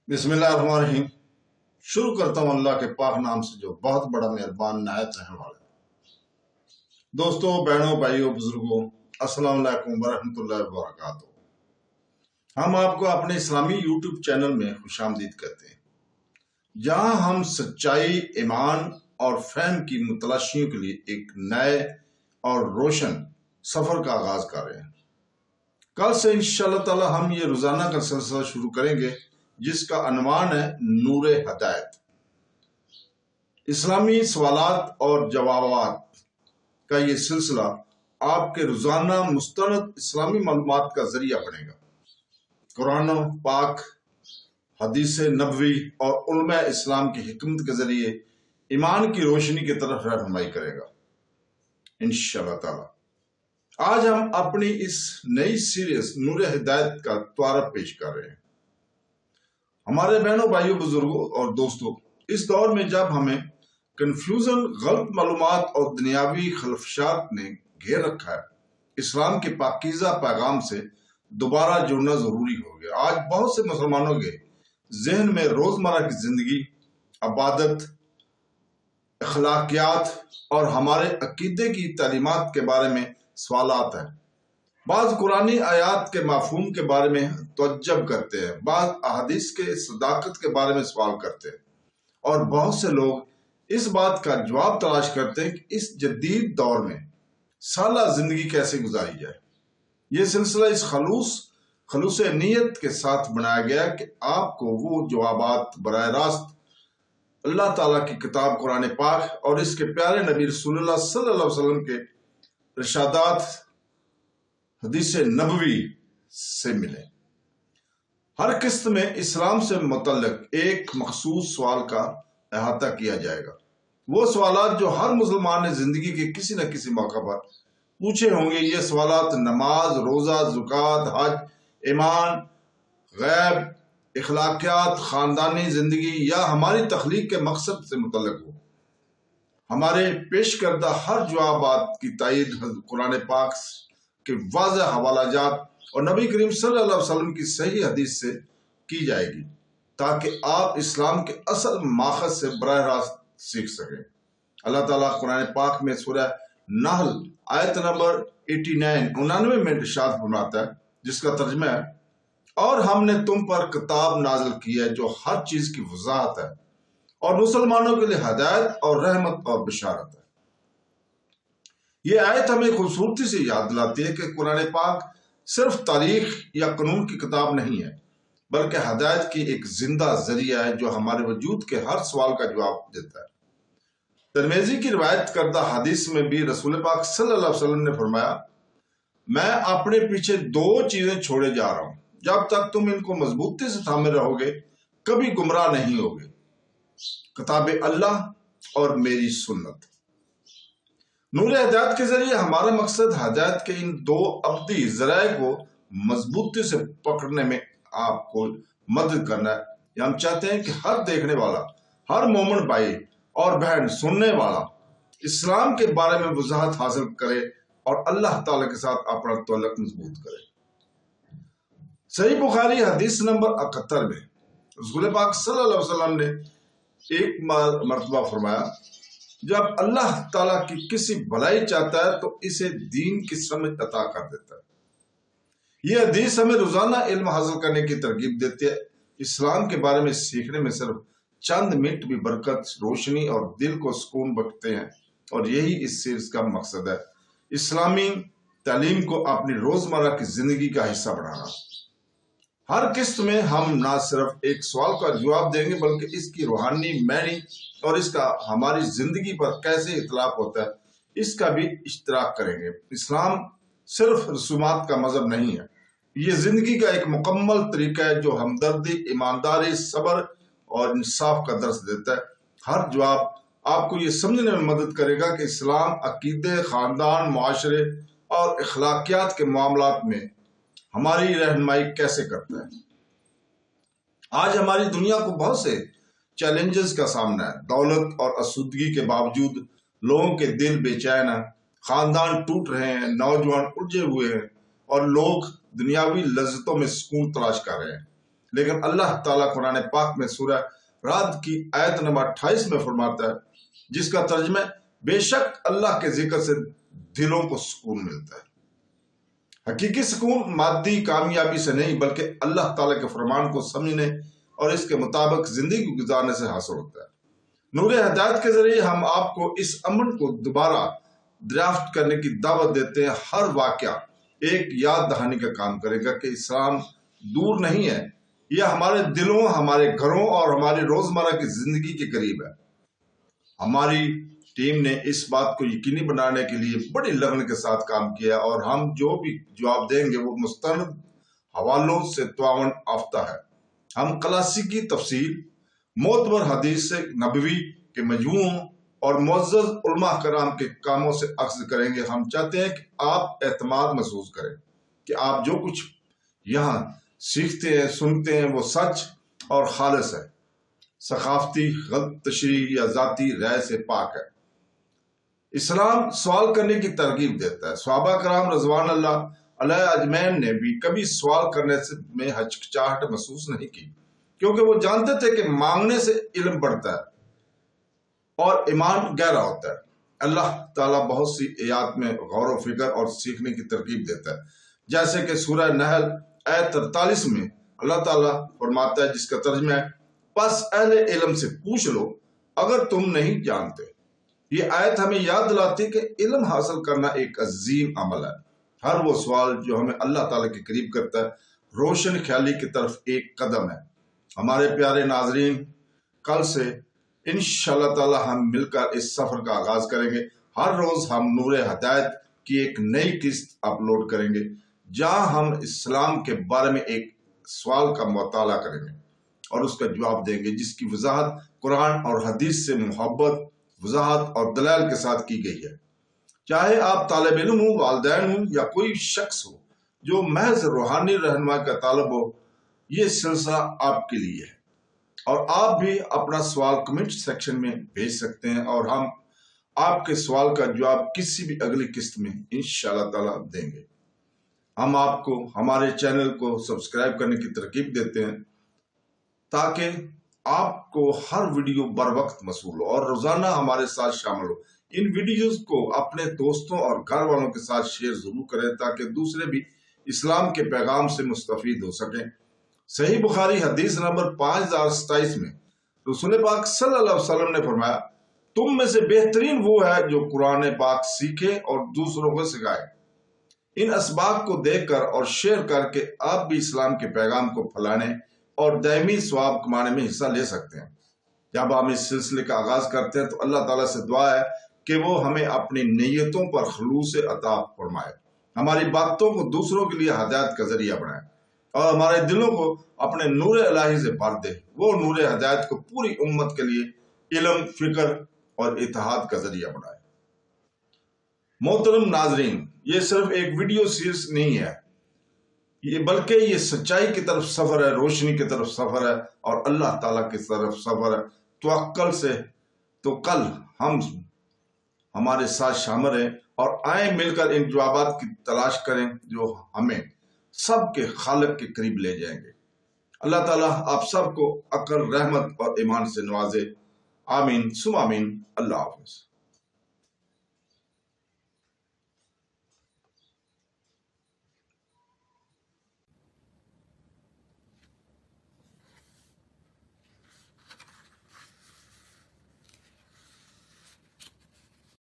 بسم اللہ الرحمن الرحیم۔ شروع کرتا ہوں اللہ کے پاک نام سے جو بہت بڑا مہربان نہایت رحم والا ہے۔ دوستوں، بہنوں، بھائیوں، بزرگوں، السلام علیکم ورحمۃ اللہ وبرکاتہ۔ ہم آپ کو اپنے اسلامی یوٹیوب چینل میں خوش آمدید کہتے ہیں، جہاں ہم سچائی، ایمان اور فہم کی متلاشیوں کے لیے ایک نئے اور روشن سفر کا آغاز کر رہے ہیں۔ کل سے انشاءاللہ تعالی ہم یہ روزانہ کا سلسلہ شروع کریں گے جس کا عنوان ہے نور ہدایت۔ اسلامی سوالات اور جوابات کا یہ سلسلہ آپ کے روزانہ مستند اسلامی معلومات کا ذریعہ بنے گا۔ قرآن پاک، حدیث نبوی اور علماء اسلام کی حکمت کے ذریعے ایمان کی روشنی کی طرف رہنمائی کرے گا انشاءاللہ تعالی۔ آج ہم اپنی اس نئی سیریز نور ہدایت کا تعارف پیش کر رہے ہیں۔ ہمارے بہنوں، بھائیوں، بزرگوں اور دوستوں، اس دور میں جب ہمیں کنفیوژن، غلط معلومات اور دنیاوی خلفشات نے گھیر رکھا ہے، اسلام کے پاکیزہ پیغام سے دوبارہ جڑنا ضروری ہو گیا۔ آج بہت سے مسلمانوں کے ذہن میں روزمرہ کی زندگی، عبادت، اخلاقیات اور ہمارے عقیدے کی تعلیمات کے بارے میں سوالات ہیں۔ بعض قرآنی آیات کے مفہوم کے بارے میں تعجب کرتے ہیں، بعض احادیث کے صداقت کے بارے میں سوال کرتے ہیں، اور بہت سے لوگ اس بات کا جواب تلاش کرتے ہیں کہ اس جدید دور میں سالہ زندگی کیسے گزاری جائے۔ یہ سلسلہ اس خلوص نیت کے ساتھ بنایا گیا کہ آپ کو وہ جوابات براہ راست اللہ تعالیٰ کی کتاب قرآن پاک اور اس کے پیارے نبی رسول اللہ صلی اللہ علیہ وسلم کے ارشادات حدیث نبوی سے ملے۔ ہر قسط میں اسلام سے متعلق ایک مخصوص سوال کا احاطہ کیا جائے گا۔ وہ سوالات جو ہر مسلمان نے زندگی کے کسی نہ کسی موقع پر پوچھے ہوں گے۔ یہ سوالات نماز، روزہ، زکوٰۃ، حج، ایمان، غیب، اخلاقیات، خاندانی زندگی یا ہماری تخلیق کے مقصد سے متعلق ہو۔ ہمارے پیش کردہ ہر جوابات کی تائید قرآن پاک کے واضح حوالہ جات اور نبی کریم صلی اللہ علیہ وسلم کی صحیح حدیث سے کی جائے گی، تاکہ آپ اسلام کے اصل ماخذ سے براہ راست سیکھ سکیں۔ اللہ تعالیٰ قرآن پاک میں سورہ نحل آیت نمبر 99 میں ارشاد فرماتا ہے، جس کا ترجمہ ہے، اور ہم نے تم پر کتاب نازل کی ہے جو ہر چیز کی وضاحت ہے اور مسلمانوں کے لیے ہدایت اور رحمت اور بشارت ہے۔ یہ آیت ہمیں خوبصورتی سے یاد دلاتی ہے کہ قرآن پاک صرف تاریخ یا قانون کی کتاب نہیں ہے، بلکہ ہدایت کی ایک زندہ ذریعہ ہے جو ہمارے وجود کے ہر سوال کا جواب دیتا ہے۔ ترمذی کی روایت کردہ حدیث میں بھی رسول پاک صلی اللہ علیہ وسلم نے فرمایا، میں اپنے پیچھے 2 چیزیں چھوڑے جا رہا ہوں، جب تک تم ان کو مضبوطی سے تھامے رہو گے کبھی گمراہ نہیں ہوگے، کتاب اللہ اور میری سنت۔ نور ہدایت کے ذریعے ہمارا مقصد ہدایت کے ان 2 ابدی ذرائع کو مضبوطی سے پکڑنے میں آپ کو مدد کرنا ہے۔ ہم چاہتے ہیں کہ ہر دیکھنے والا، ہر مومن بھائی اور بہن، سننے والا اسلام کے بارے میں وضاحت حاصل کرے اور اللہ تعالیٰ کے ساتھ اپنا تعلق مضبوط کرے۔ صحیح بخاری حدیث نمبر 71 میں رسول پاک صلی اللہ علیہ وسلم نے ایک مرتبہ فرمایا، جب اللہ تعالیٰ کی کسی بھلائی چاہتا ہے تو اسے دین کی سمجھ عطا کر دیتا ہے۔ یہ حدیث ہمیں روزانہ علم حاصل کرنے کی ترغیب دیتی ہے۔ اسلام کے بارے میں سیکھنے میں صرف چند منٹ بھی برکت، روشنی اور دل کو سکون بخشتے ہیں، اور یہی اس سیریز کا مقصد ہے، اسلامی تعلیم کو اپنی روزمرہ کی زندگی کا حصہ بنانا۔ ہر قسط میں ہم نہ صرف ایک سوال کا جواب دیں گے بلکہ اس کی روحانی معنی اور اس کا ہماری زندگی پر کیسے اطلاق ہوتا ہے اس کا بھی اشتراک کریں گے۔ اسلام صرف رسومات کا مذہب نہیں ہے، یہ زندگی کا ایک مکمل طریقہ ہے جو ہمدردی، ایمانداری، صبر اور انصاف کا درس دیتا ہے۔ ہر جواب آپ کو یہ سمجھنے میں مدد کرے گا کہ اسلام عقیدے، خاندان، معاشرے اور اخلاقیات کے معاملات میں ہماری رہنمائی کیسے کرتا ہے۔ آج ہماری دنیا کو بہت سے چیلنجز کا سامنا ہے۔ دولت اور آسودگی کے باوجود لوگوں کے دل بے چین ہیں، خاندان ٹوٹ رہے ہیں، نوجوان الجھے ہوئے ہیں اور لوگ دنیاوی لذتوں میں سکون تلاش کر رہے ہیں۔ لیکن اللہ تعالیٰ قرآن پاک میں سورہ رعد کی آیت نمبر 28 میں فرماتا ہے، جس کا ترجمہ بے شک اللہ کے ذکر سے دلوں کو سکون ملتا ہے۔ حقیقی سکون مادی کامیابی سے نہیں بلکہ اللہ تعالیٰ کے فرمان کو سمجھنے اور اس کے مطابق زندگی گزارنے سے حاصل ہوتا ہے۔ نور ہدایت کے ذریعے ہم آپ کو اس امن کو دوبارہ دریافت کرنے کی دعوت دیتے ہیں۔ ہر واقعہ ایک یاد دہانی کا کام کرے گا کہ اسلام دور نہیں ہے، یہ ہمارے دلوں، ہمارے گھروں اور ہماری روزمرہ کی زندگی کے قریب ہے۔ ہماری ٹیم نے اس بات کو یقینی بنانے کے لیے بڑی لگن کے ساتھ کام کیا اور ہم جو بھی جواب دیں گے وہ مستند حوالوں سے تعاون یافتہ ہے۔ ہم کلاسیکی تفسیر، معتبر حدیث نبوی کے مجموعوں اور معزز علماء کرام کے کاموں سے اخذ کریں گے۔ ہم چاہتے ہیں کہ آپ اعتماد محسوس کریں کہ آپ جو کچھ یہاں سیکھتے ہیں، سنتے ہیں، وہ سچ اور خالص ہے، ثقافتی غلط تشریح یا ذاتی رائے سے پاک ہے۔ اسلام سوال کرنے کی ترغیب دیتا ہے۔ صحابہ کرام رضوان اللہ علیہ اجمعین نے بھی کبھی سوال کرنے میں ہچکچاہٹ محسوس نہیں کی، کیونکہ وہ جانتے تھے کہ مانگنے سے علم بڑھتا ہے اور ایمان گہرا ہوتا ہے۔ اللہ تعالیٰ بہت سی آیات میں غور و فکر اور سیکھنے کی ترغیب دیتا ہے، جیسے کہ سورہ نحل آیت 43 میں اللہ تعالیٰ فرماتا ہے، جس کا ترجمہ ہے، پس اہل علم سے پوچھ لو اگر تم نہیں جانتے۔ یہ آیت ہمیں یاد دلاتی کہ علم حاصل کرنا ایک عظیم عمل ہے۔ ہر وہ سوال جو ہمیں اللہ تعالیٰ کے قریب کرتا ہے، روشن خیالی کی طرف ایک قدم ہے۔ ہمارے پیارے ناظرین، کل سے انشاءاللہ تعالی ہم مل کر اس سفر کا آغاز کریں گے۔ ہر روز ہم نور ہدایت کی ایک نئی قسط اپلوڈ کریں گے، جہاں ہم اسلام کے بارے میں ایک سوال کا مطالعہ کریں گے اور اس کا جواب دیں گے، جس کی وضاحت قرآن اور حدیث سے محبت، وضاحت اور دلائل کے ساتھ کی گئی ہے۔ چاہے آپ طالب علم ہوں، والدین ہوں یا کوئی شخص ہو جو محض روحانی رہنمائی کا طالب ہو، یہ سلسلہ آپ کے لیے ہے۔ اور آپ بھی اپنا سوال کمنٹ سیکشن میں بھیج سکتے ہیں اور ہم آپ کے سوال کا جواب کسی بھی اگلی قسط میں انشاءاللہ تعالی دیں گے۔ ہم آپ کو ہمارے چینل کو سبسکرائب کرنے کی ترغیب دیتے ہیں تاکہ آپ کو ہر ویڈیو بر وقت موصول ہو اور روزانہ ہمارے ساتھ شامل ہو۔ ان ویڈیوز کو اپنے دوستوں اور گھر والوں کے ساتھ شیئر ضرور کریں تاکہ دوسرے بھی اسلام کے پیغام سے مستفید ہو سکیں۔ صحیح بخاری حدیث نمبر 5027 میں رسول پاک صلی اللہ علیہ وسلم نے فرمایا، تم میں سے بہترین وہ ہے جو قرآن پاک سیکھے اور دوسروں کو سکھائے۔ ان اسباق کو دیکھ کر اور شیئر کر کے آپ بھی اسلام کے پیغام کو پھیلانے اور دائمی ثواب کمانے میں حصہ لے سکتے ہیں۔ جب ہم اس سلسلے کا آغاز کرتے ہیں تو اللہ تعالیٰ سے دعا ہے کہ وہ ہمیں اپنی نیتوں پر خلوص عطا فرمائے، ہماری باتوں کو دوسروں کے لیے ہدایت کا ذریعہ بنائے اور ہمارے دلوں کو اپنے نور الہی سے بھر دے۔ وہ نور ہدایت کو پوری امت کے لیے علم، فکر اور اتحاد کا ذریعہ بنائے۔ محترم ناظرین، یہ صرف ایک ویڈیو سیریز نہیں ہے، بلکہ یہ سچائی کی طرف سفر ہے، روشنی کی طرف سفر ہے اور اللہ تعالیٰ کی طرف سفر ہے۔ تو کل ہم ہمارے ساتھ شامل ہیں اور آئیں مل کر ان جوابات کی تلاش کریں جو ہمیں سب کے خالق کے قریب لے جائیں گے۔ اللہ تعالیٰ آپ سب کو عقل، رحمت اور ایمان سے نوازے۔ آمین ثم آمین۔ اللہ حافظ۔